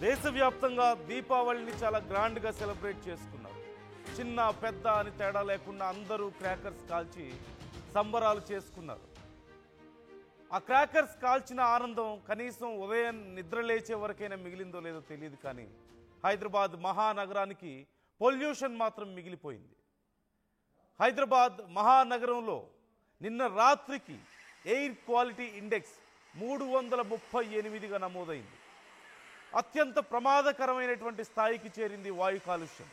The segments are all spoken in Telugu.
దేశవ్యాప్తంగా దీపావళిని చాలా గ్రాండ్గా సెలబ్రేట్ చేసుకున్నారు. చిన్న పెద్ద అని తేడా లేకుండా అందరూ క్రాకర్స్ కాల్చి సంబరాలు చేసుకున్నారు. ఆ క్రాకర్స్ కాల్చిన ఆనందం కనీసం ఉదయం నిద్ర లేచే వరకైనా మిగిలిందో లేదో తెలియదు, కానీ హైదరాబాద్ మహానగరానికి పొల్యూషన్ మాత్రం మిగిలిపోయింది. హైదరాబాద్ మహానగరంలో నిన్న రాత్రికి ఎయిర్ క్వాలిటీ ఇండెక్స్ 338గా నమోదైంది. అత్యంత ప్రమాదకరమైనటువంటి స్థాయికి చేరింది వాయు కాలుష్యం.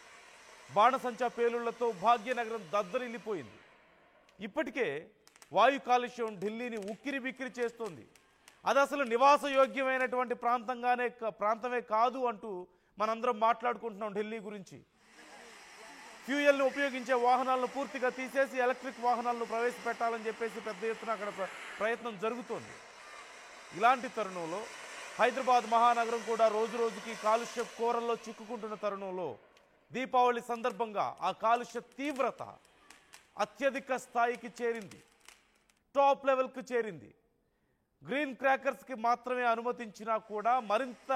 బాణసంచా పేలుళ్లతో భాగ్యనగరం దద్దరిల్లిపోయింది. ఇప్పటికే వాయు కాలుష్యం ఢిల్లీని ఉక్కిరి బిక్కిరి చేస్తోంది. అది అసలు నివాసయోగ్యమైనటువంటి ప్రాంతమే కాదు అంటూ మనందరం మాట్లాడుకుంటున్నాం ఢిల్లీ గురించి. ఫ్యూయల్ని ఉపయోగించే వాహనాలను పూర్తిగా తీసేసి ఎలక్ట్రిక్ వాహనాలను ప్రవేశపెట్టాలని చెప్పేసి పెద్ద ఎత్తున అక్కడ ప్రయత్నం జరుగుతోంది. ఇలాంటి తరుణంలో హైదరాబాద్ మహానగరం కూడా రోజు రోజుకి కాలుష్య కోరల్లో చిక్కుకుంటున్న తరుణంలో దీపావళి సందర్భంగా ఆ కాలుష్య తీవ్రత అత్యధిక స్థాయికి చేరింది, టాప్ లెవెల్కి చేరింది. గ్రీన్ క్రాకర్స్కి మాత్రమే అనుమతించినా కూడా మరింత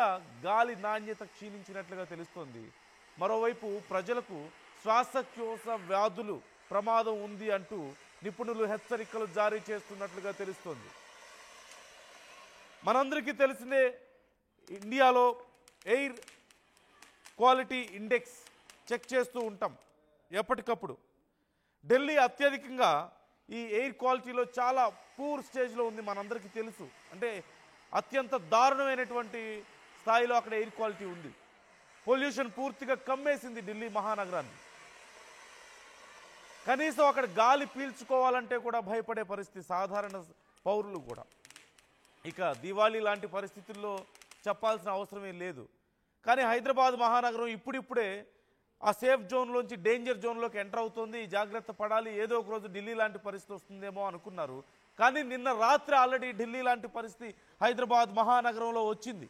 గాలి నాణ్యత క్షీణించినట్లుగా తెలుస్తోంది. మరోవైపు ప్రజలకు శ్వాసకోశ వ్యాధులు ప్రమాదం ఉంది అంటూ నిపుణులు హెచ్చరికలు జారీ చేస్తున్నట్లుగా తెలుస్తోంది. మనందరికీ తెలిసిందే, ఇండియాలో ఎయిర్ క్వాలిటీ ఇండెక్స్ చెక్ చేస్తూ ఉంటాం ఎప్పటికప్పుడు. ఢిల్లీ అత్యధికంగా ఈ ఎయిర్ క్వాలిటీలో చాలా పూర్ స్టేజ్లో ఉంది, మనందరికీ తెలుసు. అంటే అత్యంత దారుణమైనటువంటి స్థాయిలో అక్కడ ఎయిర్ క్వాలిటీ ఉంది. పొల్యూషన్ పూర్తిగా కమ్మేసింది ఢిల్లీ మహానగరాన్ని. కనీసం అక్కడ గాలి పీల్చుకోవాలంటే కూడా భయపడే పరిస్థితి సాధారణ పౌరులు కూడా. ఇక దివాళీ లాంటి పరిస్థితుల్లో చెప్పాల్సిన అవసరమే లేదు. కానీ హైదరాబాద్ మహానగరం ఇప్పుడిప్పుడే ఆ సేఫ్ జోన్లోంచి డేంజర్ జోన్లోకి ఎంటర్ అవుతుంది. జాగ్రత్త పడాలి, ఏదో ఒక రోజు ఢిల్లీ లాంటి పరిస్థితి వస్తుందేమో అనుకున్నారు. కానీ నిన్న రాత్రి ఆల్రెడీ ఢిల్లీ లాంటి పరిస్థితి హైదరాబాద్ మహానగరంలో వచ్చింది.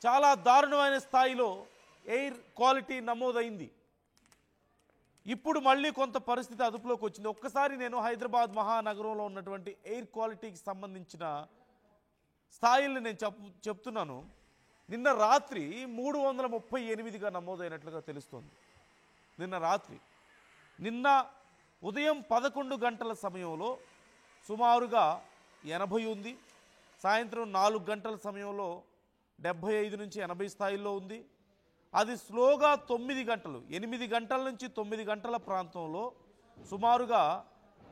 చాలా దారుణమైన స్థాయిలో ఎయిర్ క్వాలిటీ నమోదైంది. ఇప్పుడు మళ్ళీ కొంత పరిస్థితి అదుపులోకి వచ్చింది. ఒక్కసారి నేను హైదరాబాద్ మహానగరంలో ఉన్నటువంటి ఎయిర్ క్వాలిటీకి సంబంధించిన స్థాయిల్ని నేను చెప్తున్నాను. నిన్న రాత్రి 338గా నమోదైనట్లుగా తెలుస్తోంది. నిన్న ఉదయం 11 గంటల సమయంలో సుమారుగా 80 ఉంది. సాయంత్రం 4 గంటల సమయంలో 75 నుంచి 80 స్థాయిల్లో ఉంది. అది స్లోగా 9 గంటలు, 8 గంటల నుంచి 9 గంటల ప్రాంతంలో సుమారుగా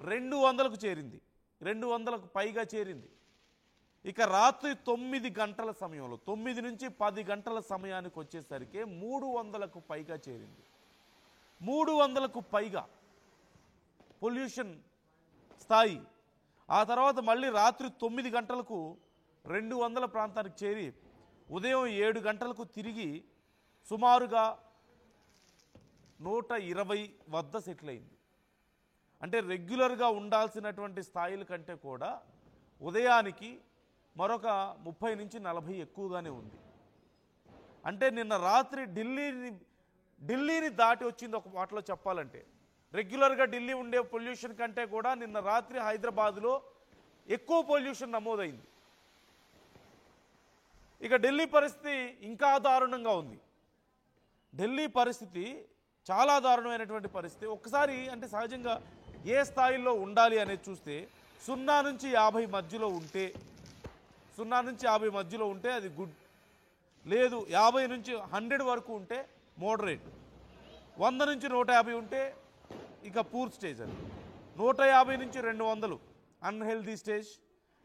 200కు చేరింది, 200కు పైగా చేరింది. ఇక రాత్రి 9 గంటల సమయంలో 9 నుంచి 10 గంటల సమయానికి వచ్చేసరికి 300కు పైగా చేరింది. 300కు పైగా పొల్యూషన్ స్థాయి. ఆ తర్వాత మళ్ళీ రాత్రి 9 గంటలకు 200 ప్రాంతానికి చేరి ఉదయం 7 గంటలకు తిరిగి సుమారుగా 120 వద్ద సెటిల్ అయింది. అంటే రెగ్యులర్గా ఉండాల్సినటువంటి స్థాయిల కంటే కూడా ఉదయానికి మరొక 30 నుంచి 40 ఎక్కువగానే ఉంది. అంటే నిన్న రాత్రి ఢిల్లీని దాటి వచ్చింది. ఒక మాటలో చెప్పాలంటే రెగ్యులర్గా ఢిల్లీ ఉండే పొల్యూషన్ కంటే కూడా నిన్న రాత్రి హైదరాబాద్లో ఎక్కువ పొల్యూషన్ నమోదైంది. ఇక ఢిల్లీ పరిస్థితి ఇంకా దారుణంగా ఉంది. ఢిల్లీ పరిస్థితి చాలా దారుణమైనటువంటి పరిస్థితి. ఒక్కసారి అంటే సహజంగా ఏ స్థాయిలో ఉండాలి అనేది చూస్తే 0 నుంచి 50 మధ్యలో ఉంటే, 0 నుంచి 50 మధ్యలో ఉంటే అది గుడ్. లేదు 50 నుంచి 100 వరకు ఉంటే మోడరేట్. 100 నుంచి 150 ఉంటే ఇక పూర్ స్టేజ్. అది 150 నుంచి 200 అన్హెల్దీ స్టేజ్,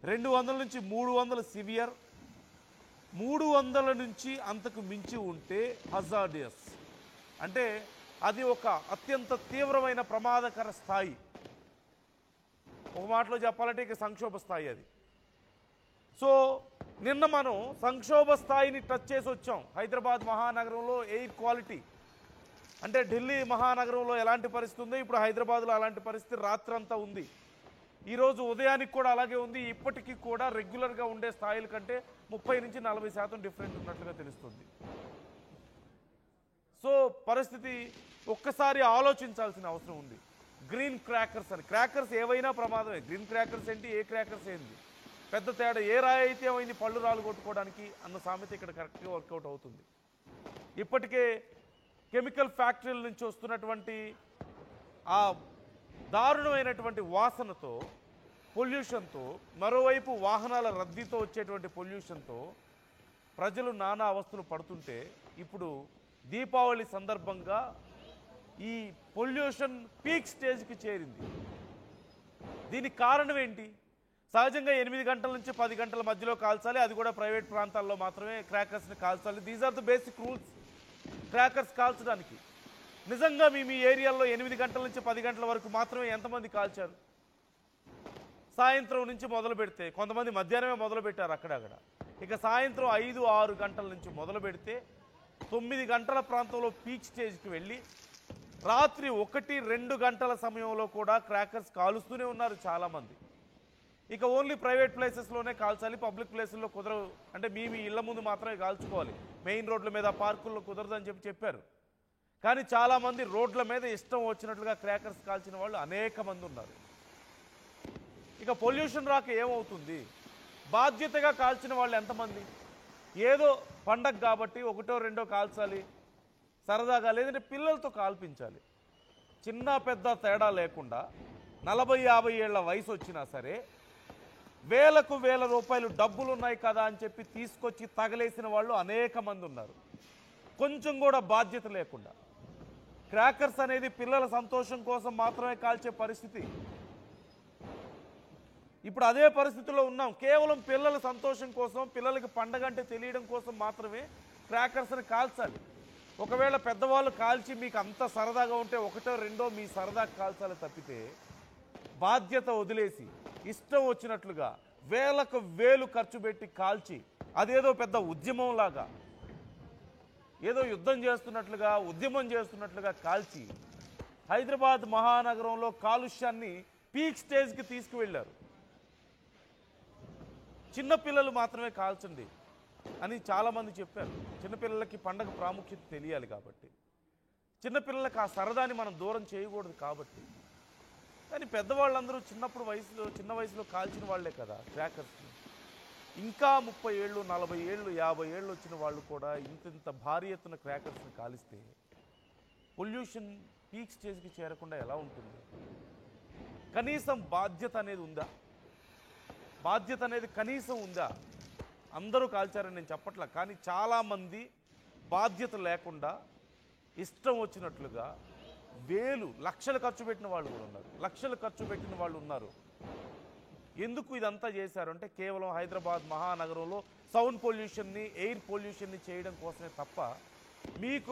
200 నుంచి 300 సివియర్, 300 నుంచి అంతకు మించి ఉంటే హజార్డియస్. అంటే అది ఒక అత్యంత తీవ్రమైన ప్రమాదకర స్థాయి. ఒక మాటలో చెప్పాలంటే ఇక సంక్షోభ స్థాయి అది. సో నిన్న మనం సంక్షోభ స్థాయిని టచ్ చేసి వచ్చాం. హైదరాబాద్ మహానగరంలో ఎయిర్ క్వాలిటీ అంటే ఢిల్లీ మహానగరంలో ఎలాంటి పరిస్థితి ఉందో ఇప్పుడు హైదరాబాద్లో అలాంటి పరిస్థితి రాత్రంతా ఉంది. ఈరోజు ఉదయానికి కూడా అలాగే ఉంది. ఇప్పటికీ కూడా రెగ్యులర్గా ఉండే స్థాయిల కంటే 30 నుంచి 40% డిఫరెంట్ ఉన్నట్లుగా తెలుస్తుంది. సో పరిస్థితి ఒక్కసారి ఆలోచించాల్సిన అవసరం ఉంది. గ్రీన్ క్రాకర్స్ అని, క్రాకర్స్ ఏవైనా ప్రమాదమే. గ్రీన్ క్రాకర్స్ ఏంటి, ఏ క్రాకర్స్ ఏంటి, పెద్ద తేడా. ఏ రాయి అయితే ఏమైంది పళ్ళు రాళ్ళు కొట్టుకోవడానికి అన్న సామెత ఇక్కడ కరెక్ట్గా వర్కౌట్ అవుతుంది. ఇప్పటికే కెమికల్ ఫ్యాక్టరీల నుంచి వస్తున్నటువంటి ఆ దారుణమైనటువంటి వాసనతో, పొల్యూషన్తో, మరోవైపు వాహనాల రద్దీతో వచ్చేటువంటి పొల్యూషన్తో ప్రజలు నానా అవస్థలు పడుతుంటే ఇప్పుడు దీపావళి సందర్భంగా ఈ పొల్యూషన్ పీక్ స్టేజ్కి చేరింది. దీనికి కారణం ఏంటి? సహజంగా 8 గంటల నుంచి 10 గంటల మధ్యలో కాల్చాలి, అది కూడా ప్రైవేట్ ప్రాంతాల్లో మాత్రమే క్రాకర్స్ని కాల్చాలి. These are the basic rules crackers కాల్చడానికి. నిజంగా మీ ఏరియాలో 8 గంటల నుంచి 10 గంటల వరకు మాత్రమే ఎంతమంది కాల్చారు? సాయంత్రం నుంచి మొదలు పెడితే కొంతమంది మధ్యాహ్నమే మొదలు పెట్టారు అక్కడక్కడ. ఇక సాయంత్రం 5-6 గంటల నుంచి మొదలు పెడితే 9 గంటల ప్రాంతంలో పీక్ స్టేజ్కి వెళ్ళి రాత్రి 1-2 గంటల సమయంలో కూడా క్రాకర్స్ కాలుస్తూనే ఉన్నారు చాలామంది. ఇక ఓన్లీ ప్రైవేట్ ప్లేసెస్లోనే కాల్చాలి, పబ్లిక్ ప్లేసుల్లో కుదరవు, అంటే మీ ఇళ్ల ముందు మాత్రమే కాల్చుకోవాలి, మెయిన్ రోడ్ల మీద పార్కుల్లో కుదరదని చెప్పారు. కానీ చాలామంది రోడ్ల మీద ఇష్టం వచ్చినట్లుగా క్రాకర్స్ కాల్చిన వాళ్ళు అనేక మంది ఉన్నారు. ఇక పొల్యూషన్ రాక ఏమవుతుంది? బాధ్యతగా కాల్చిన వాళ్ళు ఎంతమంది? ఏదో పండగ కాబట్టి 1-2 కాల్చాలి సరదాగా, లేదంటే పిల్లలతో కాల్పించాలి. చిన్న పెద్ద తేడా లేకుండా 40-50 ఏళ్ల వయసు వచ్చినా సరే వేలకు వేల రూపాయలు డబ్బులు ఉన్నాయి కదా అని చెప్పి తీసుకొచ్చి తగలేసిన వాళ్ళు అనేక మంది ఉన్నారు. కొంచెం కూడా బాధ్యత లేకుండా క్రాకర్స్ అనేది పిల్లల సంతోషం కోసం మాత్రమే కాల్చే పరిస్థితి. ఇప్పుడు అదే పరిస్థితిలో ఉన్నాం. కేవలం పిల్లల సంతోషం కోసం, పిల్లలకి పండగ అంటే తెలియడం కోసం మాత్రమే క్రాకర్స్ని కాల్చాలి. ఒకవేళ పెద్దవాళ్ళు కాల్చి మీకు అంత సరదాగా ఉంటే 1-2 మీ సరదాగా కాల్చాలి తప్పితే బాధ్యత వదిలేసి ఇష్టం వచ్చినట్లుగా వేలకు వేలు ఖర్చు పెట్టి కాల్చి అదేదో పెద్ద ఉద్యమంలాగా, ఏదో యుద్ధం చేస్తున్నట్లుగా, ఉద్యమం చేస్తున్నట్లుగా కాల్చి హైదరాబాద్ మహానగరంలో కాలుష్యాన్ని పీక్ స్టేజ్కి తీసుకువెళ్ళారు. చిన్నపిల్లలు మాత్రమే కాల్చండి అని చాలామంది చెప్పారు. చిన్నపిల్లలకి పండగ ప్రాముఖ్యత తెలియాలి కాబట్టి, చిన్నపిల్లలకి ఆ సరదాని మనం దూరం చేయకూడదు కాబట్టి. కానీ పెద్దవాళ్ళందరూ చిన్న వయసులో కాల్చిన వాళ్లే కదా క్రాకర్స్. ఇంకా 30 ఏళ్ళు, 40 ఏళ్ళు, 50 ఏళ్ళు వచ్చిన వాళ్ళు కూడా ఇంత భారీ ఎత్తున క్రాకర్స్ని కాలిస్తే పొల్యూషన్ పీక్ స్టేజ్కి చేరకుండా ఎలా ఉంటుంది? కనీసం బాధ్యత అనేది ఉందా? బాధ్యత అనేది కనీసం ఉందా? అందరూ కాల్చారని నేను చెప్పట్లా, కానీ చాలామంది బాధ్యత లేకుండా ఇష్టం వచ్చినట్లుగా లక్షలు ఖర్చు పెట్టిన వాళ్ళు కూడా ఉన్నారు, లక్షలు ఖర్చు పెట్టిన వాళ్ళు ఉన్నారు. ఎందుకు ఇదంతా చేశారు అంటే కేవలం హైదరాబాద్ మహానగరంలో సౌండ్ పొల్యూషన్ని, ఎయిర్ పొల్యూషన్ని చేయడం కోసమే తప్ప మీకు